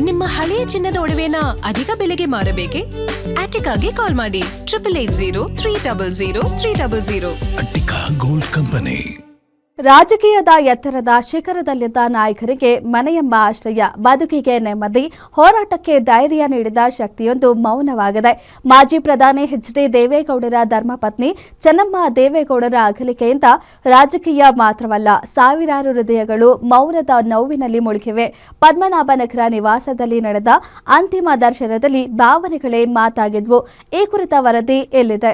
ನಿಮ್ಮ ಹಳೆಯ ಚಿನ್ನದ ಒಡವೆನ ಅಧಿಕ ಬೆಲೆಗೆ ಮಾರಬೇಕೆ? ಆಟಿಕಾಗೆ ಕಾಲ್ ಮಾಡಿ 8880 ಅಟ್ಟಿಕಾ ಗೋಲ್ಡ್ ಕಂಪನಿ. ರಾಜಕೀಯದ ಎತ್ತರದ ಶಿಖರದಲ್ಲಿದ್ದ ನಾಯಕರಿಗೆ ಮನೆಯೆಂಬ ಆಶ್ರಯ, ಬದುಕಿಗೆ ನೆಮ್ಮದಿ, ಹೋರಾಟಕ್ಕೆ ಧೈರ್ಯ ನೀಡಿದ ಶಕ್ತಿಯೊಂದು ಮೌನವಾಗಿದೆ. ಮಾಜಿ ಪ್ರಧಾನಿ ಎಚ್.ಡಿ. ದೇವೇಗೌಡರ ಧರ್ಮಪತ್ನಿ ಚೆನ್ನಮ್ಮ ದೇವೇಗೌಡರ ಅಗಲಿಕೆಯಿಂದ ರಾಜಕೀಯ ಮಾತ್ರವಲ್ಲ, ಸಾವಿರಾರು ಹೃದಯಗಳು ಮೌನದ ನೋವಿನಲ್ಲಿ ಮುಳುಗಿವೆ. ಪದ್ಮನಾಭನಗರ ನಿವಾಸದಲ್ಲಿ ನಡೆದ ಅಂತಿಮ ದರ್ಶನದಲ್ಲಿ ಭಾವನೆಗಳೇ ಮಾತಾಗಿದ್ವು. ಈ ಕುರಿತ ವರದಿ ಎಲ್ಲಿದೆ?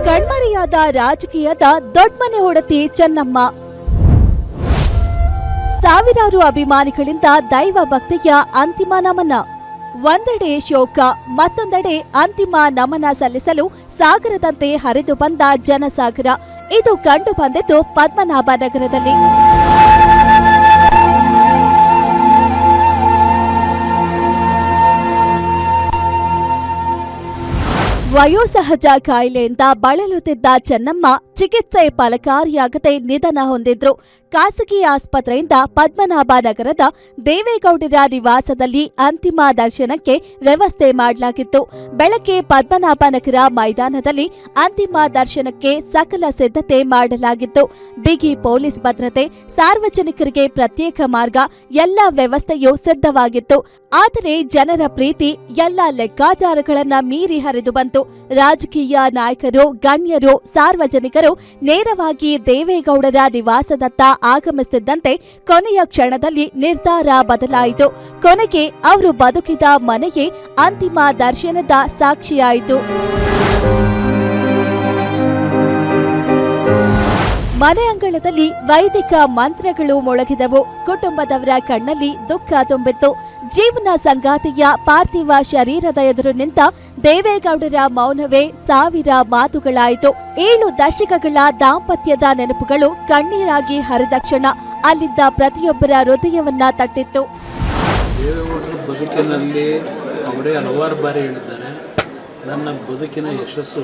ಕಣ್ಮರೆಯಾದ ರಾಜಕೀಯದ ದೊಡ್ಡಮನೆ ಹೊಡತಿ ಚೆನ್ನಮ್ಮ. ಸಾವಿರಾರು ಅಭಿಮಾನಿಗಳಿಂದ ದೈವ ಭಕ್ತಿಯ ಅಂತಿಮ ನಮನ. ಒಂದೆಡೆ ಶೋಕ, ಮತ್ತೊಂದೆಡೆ ಅಂತಿಮ ನಮನ ಸಲ್ಲಿಸಲು ಸಾಗರದಂತೆ ಹರಿದು ಬಂದ ಜನಸಾಗರ. ಇದು ಕಂಡು ಬಂದಿದ್ದು ಪದ್ಮನಾಭನಗರದಲ್ಲಿ. ವಯೋಸಹಜ ಕಾಯಿಲೆಯಿಂದ ಬಳಲುತ್ತಿದ್ದ ಚೆನ್ನಮ್ಮ ಚಿಕಿತ್ಸೆ ಫಲಕಾರಿಯಾಗದೆ ನಿಧನ ಹೊಂದಿದ್ರು. ಖಾಸಗಿ ಆಸ್ಪತ್ರೆಯಿಂದ ಪದ್ಮನಾಭನಗರದ ದೇವೇಗೌಡರ ನಿವಾಸದಲ್ಲಿ ಅಂತಿಮ ದರ್ಶನಕ್ಕೆ ವ್ಯವಸ್ಥೆ ಮಾಡಲಾಗಿತ್ತು. ಬೆಳಗ್ಗೆ ಪದ್ಮನಾಭನಗರ ಮೈದಾನದಲ್ಲಿ ಅಂತಿಮ ದರ್ಶನಕ್ಕೆ ಸಕಲ ಸಿದ್ಧತೆ ಮಾಡಲಾಗಿತ್ತು. ಬಿಗಿ ಪೊಲೀಸ್ ಭದ್ರತೆ, ಸಾರ್ವಜನಿಕರಿಗೆ ಪ್ರತ್ಯೇಕ ಮಾರ್ಗ, ಎಲ್ಲ ವ್ಯವಸ್ಥೆಯೂ ಸಿದ್ಧವಾಗಿತ್ತು. ಆದರೆ ಜನರ ಪ್ರೀತಿ ಎಲ್ಲ ಲೆಕ್ಕಾಚಾರಗಳನ್ನ ಮೀರಿ ಹರಿದು ಬಂತು. ರಾಜಕೀಯ ನಾಯಕರು, ಗಣ್ಯರು, ಸಾರ್ವಜನಿಕರು ನೇರವಾಗಿ ದೇವೇಗೌಡರ ನಿವಾಸದತ್ತ ಆಗಮಿಸುತ್ತಿದ್ದಂತೆ ಕೊನೆಯ ಕ್ಷಣದಲ್ಲಿ ನಿರ್ಧಾರ ಬದಲಾಯಿತು. ಕೊನೆಗೆ ಅವರು ಬದುಕಿದ ಮನೆಯೇ ಅಂತಿಮ ದರ್ಶನದ ಸಾಕ್ಷಿಯಾಯಿತು. ಮನೆ ಅಂಗಳದಲ್ಲಿ ವೈದಿಕ ಮಂತ್ರಗಳು ಮೊಳಗಿದವು. ಕುಟುಂಬದವರ ಕಣ್ಣಲ್ಲಿ ದುಃಖ ತುಂಬಿತ್ತು. ಜೀವನ ಸಂಗಾತಿಯ ಪಾರ್ಥಿವ ಶರೀರದ ಎದುರು ನಿಂತ ದೇವೇಗೌಡರ ಮೌನವೇ ಸಾವಿರ ಮಾತುಗಳಾಯಿತು. 7 ದಶಕಗಳ ದಾಂಪತ್ಯದ ನೆನಪುಗಳು ಕಣ್ಣೀರಾಗಿ ಹರಿದ ಕ್ಷಣ ಅಲ್ಲಿದ್ದ ಪ್ರತಿಯೊಬ್ಬರ ಹೃದಯವನ್ನ ತಟ್ಟಿತ್ತು. ದೇವೇಗೌಡರ ಬದುಕಿನಲ್ಲಿ ಅವರೇ ಹಲವಾರು ಬಾರಿ ಹೇಳಿದ್ದಾರೆ, ನನ್ನ ಬದುಕಿನ ಯಶಸ್ಸು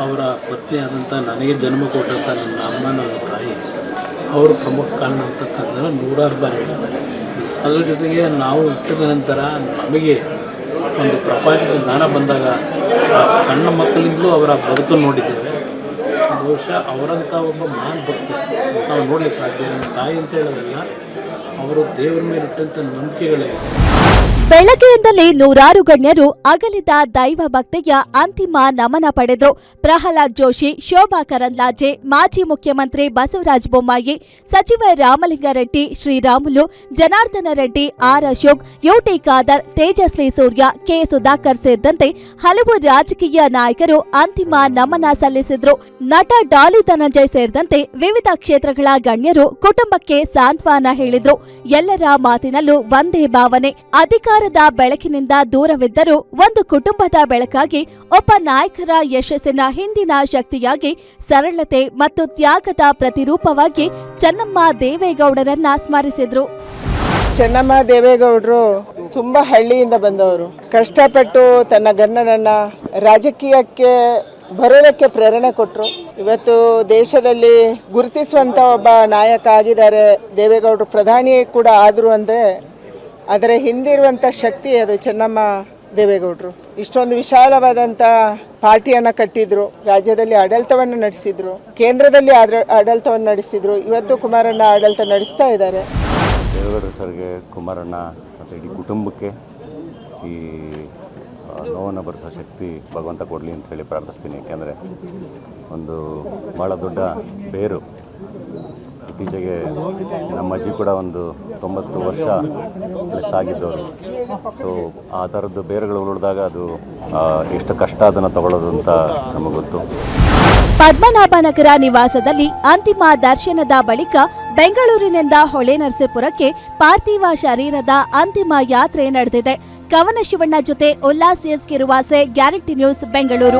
ಅವರ ಪತ್ನಿ ಆದಂಥ ನನಗೆ ಜನ್ಮ ಕೊಟ್ಟಂಥ ನನ್ನ ಅಮ್ಮ, ನನ್ನ ತಾಯಿ ಅವರು ಪ್ರಮುಖ ಕಾರಣ ಅಂತಕ್ಕಂಥದ್ದನ್ನು 100 ಬಾರಿ ಹೇಳಿದ್ದಾರೆ. ಅದರ ಜೊತೆಗೆ ನಾವು ಹುಟ್ಟಿದ ನಂತರ ನಮಗೆ ಒಂದು ಪ್ರಪಂಚದ ಜ್ಞಾನ ಬಂದಾಗ ಆ ಸಣ್ಣ ಮಕ್ಕಳಿಂದಲೂ ಅವರ ಬದುಕು ನೋಡಿದ್ದೇವೆ. ಬಹುಶಃ ಅವರಂಥ ಒಬ್ಬ ಮಹಾನ್ ಭಕ್ತಿ ನಾವು ನೋಡಲಿಕ್ಕೆ ಸಾಧ್ಯ. ನಮ್ಮ ತಾಯಿ ಅಂತ ಹೇಳೋದಲ್ಲ, ಅವರು ದೇವರ ಮೇಲೆ ಇಟ್ಟಂಥ ನಂಬಿಕೆಗಳೇ. ಬೆಳಗ್ಗೆಯಿಂದಲೇ ನೂರಾರು ಗಣ್ಯರು ಅಗಲಿದ ದೈವ ಭಕ್ತಿಯ ಅಂತಿಮ ನಮನ ಪಡೆದರು. ಪ್ರಹ್ಲಾದ್ ಜೋಶಿ, ಶೋಭಾ ಕರಂದ್ಲಾಜೆ, ಮಾಜಿ ಮುಖ್ಯಮಂತ್ರಿ ಬಸವರಾಜ ಬೊಮ್ಮಾಯಿ, ಸಚಿವ Ramalinga Reddy, Sriramulu, Janardhana Reddy, R Ashok, UT Khader, Tejasvi Surya, K Sudhakar ಸೇರಿದಂತೆ ಹಲವು ರಾಜಕೀಯ ನಾಯಕರು ಅಂತಿಮ ನಮನ ಸಲ್ಲಿಸಿದ್ರು. ನಟ ಡಾಲಿ ಧನಂಜಯ್ ಸೇರಿದಂತೆ ವಿವಿಧ ಕ್ಷೇತ್ರಗಳ ಗಣ್ಯರು ಕುಟುಂಬಕ್ಕೆ ಸಾಂತ್ವನ ಹೇಳಿದ್ರು. ಎಲ್ಲರ ಮಾತಿನಲ್ಲೂ ಒಂದೇ ಭಾವನೆ, ಅಧಿಕಾರದ ಬೆಳಕಿನಿಂದ ದೂರವಿದ್ದರೂ ಒಂದು ಕುಟುಂಬದ ಬೆಳಕಾಗಿ, ಒಬ್ಬ ನಾಯಕರ ಯಶಸ್ಸಿನ ಹಿಂದಿನ ಶಕ್ತಿಯಾಗಿ, ಸರಳತೆ ಮತ್ತು ತ್ಯಾಗದ ಪ್ರತಿರೂಪವಾಗಿ ಚೆನ್ನಮ್ಮ ದೇವೇಗೌಡರನ್ನ ಸ್ಮರಿಸಿದ್ರು. ಚೆನ್ನಮ್ಮ ದೇವೇಗೌಡರು ತುಂಬಾ ಹಳ್ಳಿಯಿಂದ ಬಂದವರು. ಕಷ್ಟಪಟ್ಟು ತನ್ನ ಗಂಡನನ್ನ ರಾಜಕೀಯಕ್ಕೆ ಬರೋದಕ್ಕೆ ಪ್ರೇರಣೆ ಕೊಟ್ಟರು. ಇವತ್ತು ದೇಶದಲ್ಲಿ ಗುರುತಿಸುವಂತ ಒಬ್ಬ ನಾಯಕ ಆಗಿದ್ದಾರೆ. ದೇವೇಗೌಡರು ಪ್ರಧಾನಿ ಕೂಡ ಆದ್ರು ಅಂದ್ರೆ ಅದರ ಹಿಂದಿರುವಂಥ ಶಕ್ತಿ ಅದು ಚೆನ್ನಮ್ಮ ದೇವೇಗೌಡರು. ಇಷ್ಟೊಂದು ವಿಶಾಲವಾದಂಥ ಪಾರ್ಟಿಯನ್ನು ಕಟ್ಟಿದ್ರು, ರಾಜ್ಯದಲ್ಲಿ ಆಡಳಿತವನ್ನು ನಡೆಸಿದ್ರು, ಕೇಂದ್ರದಲ್ಲಿ ಆಡಳಿತವನ್ನು ನಡೆಸಿದ್ರು. ಇವತ್ತು ಕುಮಾರಣ್ಣ ಆಡಳಿತ ನಡೆಸ್ತಾ ಇದ್ದಾರೆ. ದೇವೇಗೌಡರು ಸರ್ಗೆ, ಕುಮಾರಣ್ಣ ಮತ್ತು ಇಡೀ ಕುಟುಂಬಕ್ಕೆ ಈ ನೋವನ್ನು ಭರಿಸೋ ಶಕ್ತಿ ಭಗವಂತ ಕೊಡಲಿ ಅಂತ ಹೇಳಿ ಪ್ರಾರ್ಥಿಸ್ತೀನಿ. ಯಾಕೆಂದರೆ ಒಂದು ಭಾಳ ದೊಡ್ಡ ಬೇರು. ಇತ್ತೀಚೆಗೆ ನಮ್ಮ ಅಜ್ಜಿ ಕೂಡ ಒಂದು 90 ವರ್ಷ ಪ್ಲಸ್ ಆಗಿದ್ದವರು. ಸೊ ಆ ಥರದ್ದು ಬೇರುಗಳು ಉಳಿದಾಗ ಅದು ಎಷ್ಟು ಕಷ್ಟ ಅದನ್ನು ತಗೊಳ್ಳೋದು ಅಂತ ನಮಗೆ ಗೊತ್ತು. ಪದ್ಮನಾಭನಗರ ನಿವಾಸದಲ್ಲಿ ಅಂತಿಮ ದರ್ಶನದ ಬಳಿಕ ಬೆಂಗಳೂರಿನಿಂದ ಹೊಳೆನರಸೀಪುರಕ್ಕೆ ಪಾರ್ಥಿವ ಶರೀರದ ಅಂತಿಮ ಯಾತ್ರೆ ನಡೆದಿದೆ. ಕವನ ಶಿವಣ್ಣ ಜೊತೆ ಉಲ್ಲಾಸ್ ಎಸ್ ಕಿರುವಾಸೆ, ಗ್ಯಾರಂಟಿ ನ್ಯೂಸ್, ಬೆಂಗಳೂರು.